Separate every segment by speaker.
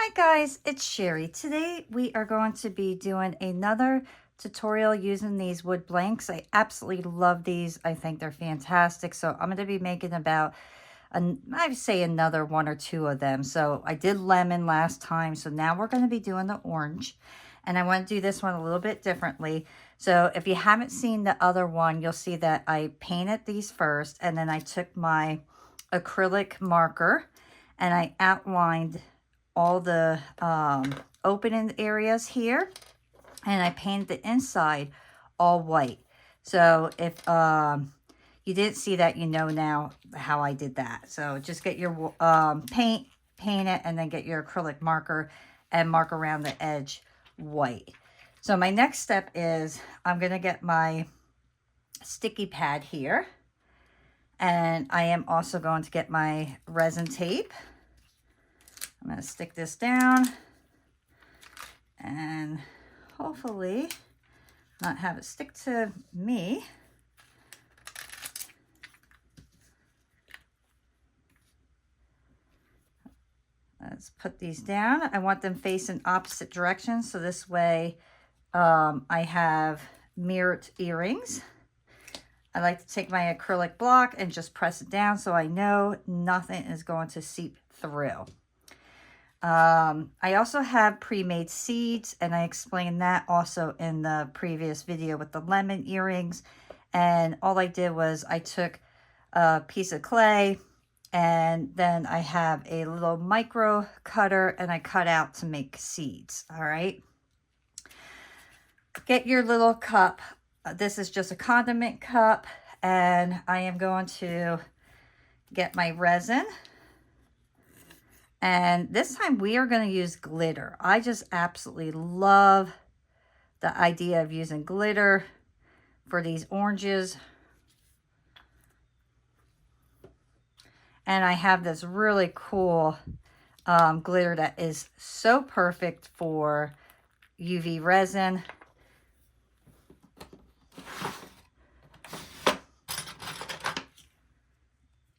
Speaker 1: Hi guys, it's Sherry. Today we are going to be doing another tutorial using these wood blanks. I absolutely love these. I think they're fantastic. So I'm going to be making about, I'd say another one or two of them. So I did lemon last time. So now we're going to be doing the orange. And I want to do this one a little bit differently. So if you haven't seen the other one, you'll see that I painted these first. And then I took my acrylic marker and I outlined all the opening areas here, and I painted the inside all white. So if you didn't see that, you know now how I did that. So just get your paint it, and then get your acrylic marker and mark around the edge white. So my next step is I'm going to get my sticky pad here, and I am also going to get my resin tape. I'm going to stick this down and hopefully not have it stick to me. Let's put these down. I want them facing opposite directions, so this way I have mirrored earrings. I like to take my acrylic block and just press it down so I know nothing is going to seep through. I also have pre-made seeds, and I explained that also in the previous video with the lemon earrings. And all I did was I took a piece of clay, and then I have a little micro cutter, and I cut out to make seeds. All right. Get your little cup. This is just a condiment cup, and I am going to get my resin. And this time we are going to use glitter. I just absolutely love the idea of using glitter for these oranges. And I have this really cool glitter that is so perfect for UV resin.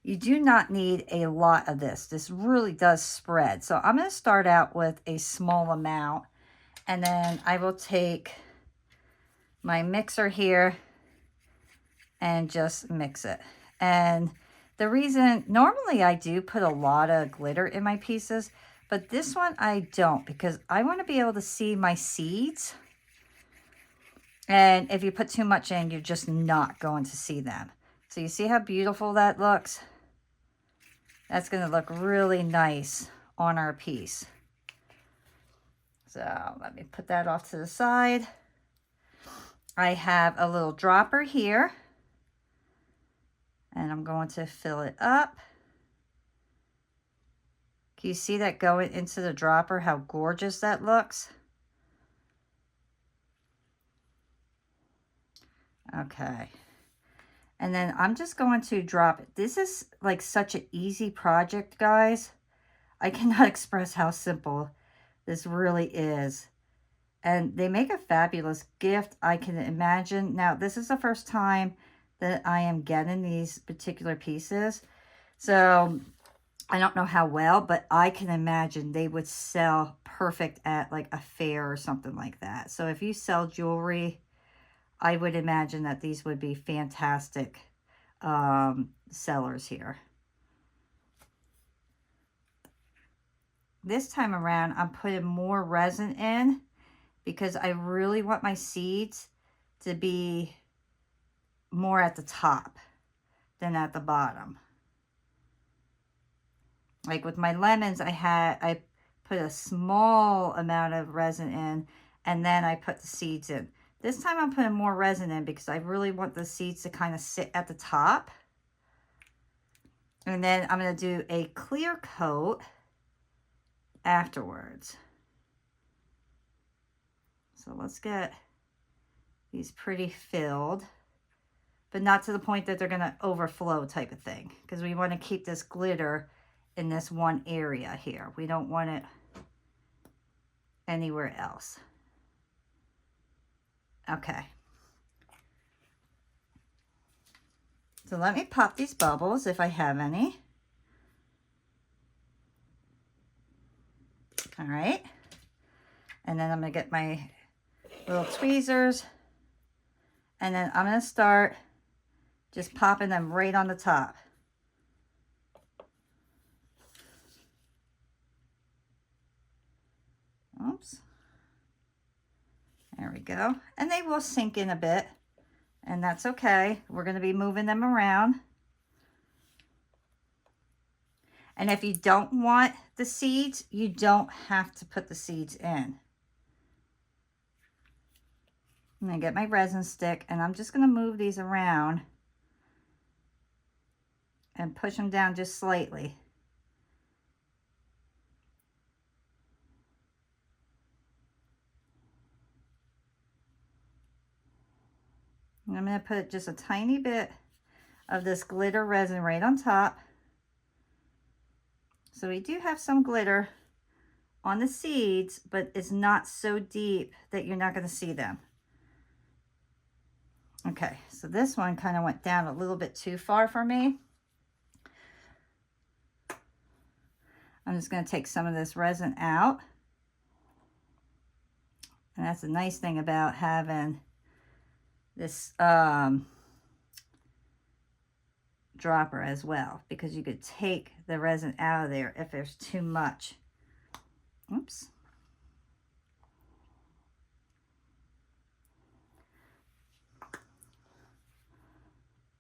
Speaker 1: You do not need a lot of this. This really does spread. So I'm going to start out with a small amount, and then I will take my mixer here and just mix it. And the reason, normally I do put a lot of glitter in my pieces, but this one I don't, because I want to be able to see my seeds. And if you put too much in, you're just not going to see them. So you see how beautiful that looks? That's going to look really nice on our piece. So let me put that off to the side. I have a little dropper here, and I'm going to fill it up. Can you see that going into the dropper, how gorgeous that looks? Okay. And then I'm just going to drop it. This is like such an easy project, guys. I cannot express how simple this really is. And they make a fabulous gift, I can imagine. Now, this is the first time that I am getting these particular pieces. So I don't know how well, but I can imagine they would sell perfect at like a fair or something like that. So if you sell jewelry, I would imagine that these would be fantastic sellers here. This time around, I'm putting more resin in because I really want my seeds to be more at the top than at the bottom. Like with my lemons, I put a small amount of resin in, and then I put the seeds in. This time I'm putting more resin in because I really want the seeds to kind of sit at the top. And then I'm going to do a clear coat afterwards. So let's get these pretty filled, but not to the point that they're going to overflow type of thing, because we want to keep this glitter in this one area here. We don't want it anywhere else. Okay. So let me pop these bubbles if I have any. All right. And then I'm going to get my little tweezers. And then I'm going to start just popping them right on the top. Oops. There we go. And they will sink in a bit. And that's okay. We're going to be moving them around. And if you don't want the seeds, you don't have to put the seeds in. I'm going to get my resin stick and I'm just going to move these around and push them down just slightly. And I'm going to put just a tiny bit of this glitter resin right on top. So we do have some glitter on the seeds, but it's not so deep that you're not going to see them. Okay, so this one kind of went down a little bit too far for me. I'm just going to take some of this resin out. And that's the nice thing about having this dropper as well, because you could take the resin out of there if there's too much. Oops.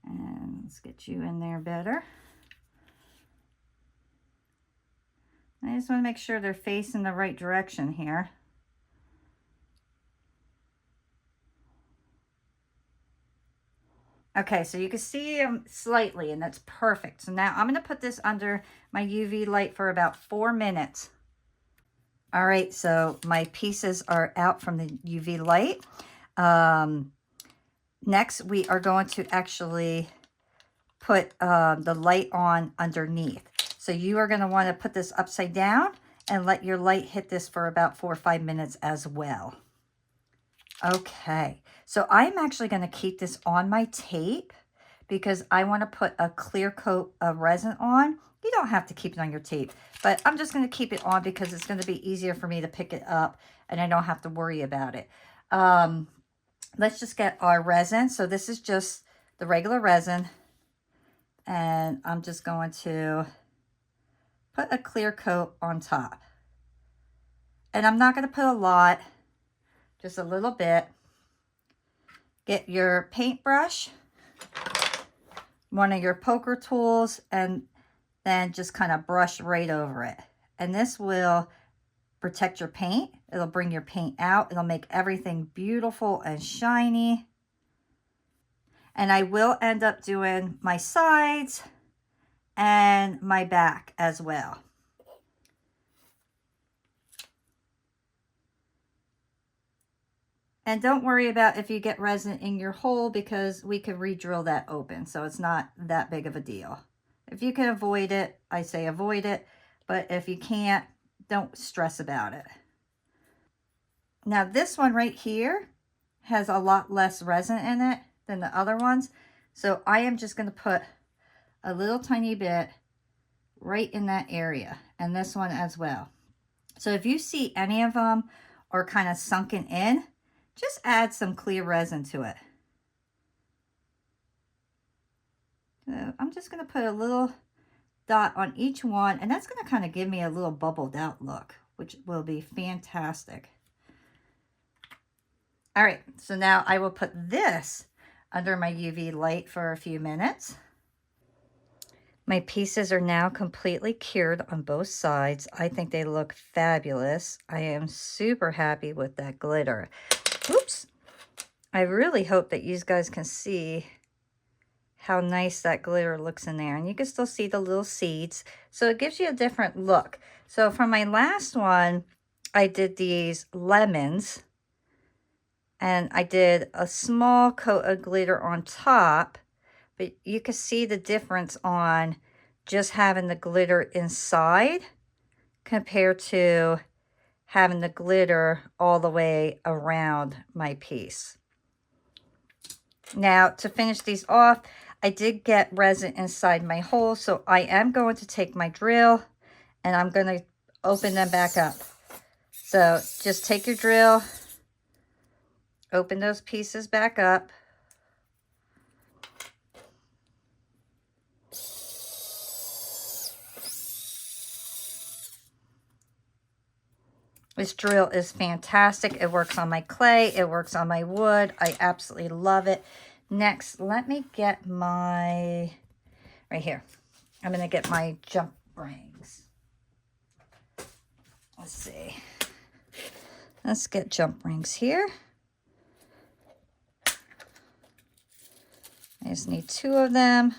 Speaker 1: And let's get you in there better. I just want to make sure they're facing the right direction here. Okay, so you can see them slightly, and that's perfect. So now I'm going to put this under my UV light for about 4 minutes. All right, so my pieces are out from the UV light. Next, we are going to actually put the light on underneath. So you are going to want to put this upside down and let your light hit this for about 4 or 5 minutes as well. Okay, so I'm actually going to keep this on my tape because I want to put a clear coat of resin on. You don't have to keep it on your tape, but I'm just going to keep it on because it's going to be easier for me to pick it up and I don't have to worry about it. Let's just get our resin. So this is just the regular resin, and I'm just going to put a clear coat on top. And I'm not going to put a lot, just a little bit. Get your paintbrush, one of your poker tools, and then just kind of brush right over it. And this will protect your paint. It'll bring your paint out. It'll make everything beautiful and shiny. And I will end up doing my sides and my back as well. And don't worry about if you get resin in your hole because we could re-drill that open. So it's not that big of a deal. If you can avoid it, I say avoid it. But if you can't, don't stress about it. Now this one right here has a lot less resin in it than the other ones. So I am just going to put a little tiny bit right in that area, and this one as well. So if you see any of them are kind of sunken in, just add some clear resin to it. So I'm just going to put a little dot on each one, and that's going to kind of give me a little bubbled out look, which will be fantastic. All right, so now I will put this under my UV light for a few minutes. My pieces are now completely cured on both sides. I think they look fabulous. I am super happy with that glitter. Oops. I really hope that you guys can see how nice that glitter looks in there. And you can still see the little seeds. So it gives you a different look. So for my last one, I did these lemons. And I did a small coat of glitter on top. But you can see the difference on just having the glitter inside compared to having the glitter all the way around my piece. Now, to finish these off, I did get resin inside my hole, so I am going to take my drill and I'm going to open them back up. So just take your drill, open those pieces back up. This drill is fantastic. It works on my clay. It works on my wood. I absolutely love it. Next, let me get my, right here. I'm going to get my jump rings. Let's see. Let's get jump rings here. I just need 2 of them.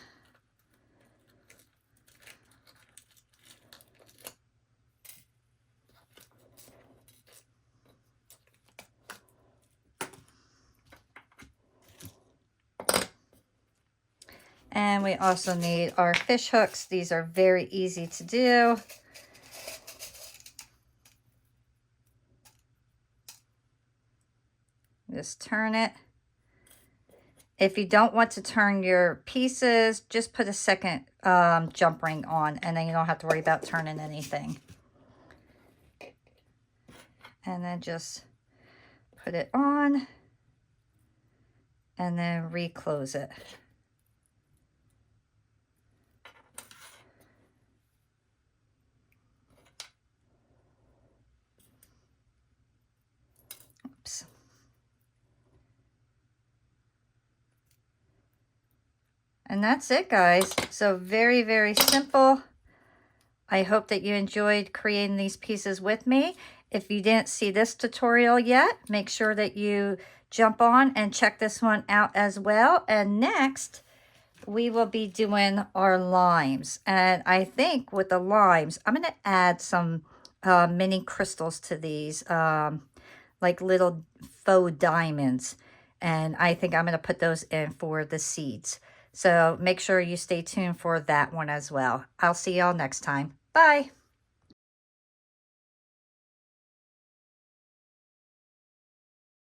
Speaker 1: And we also need our fish hooks. These are very easy to do. Just turn it. If you don't want to turn your pieces, just put a second jump ring on, and then you don't have to worry about turning anything. And then just put it on, and then reclose it. Oops. And that's it, guys. So very, very simple. I hope that you enjoyed creating these pieces with me. If you didn't see this tutorial yet, make sure that you jump on and check this one out as well. And next, we will be doing our limes. And I think with the limes, I'm going to add some mini crystals to these, like little faux diamonds. And I think I'm going to put those in for the seeds. So make sure you stay tuned for that one as well. I'll see y'all next time. Bye.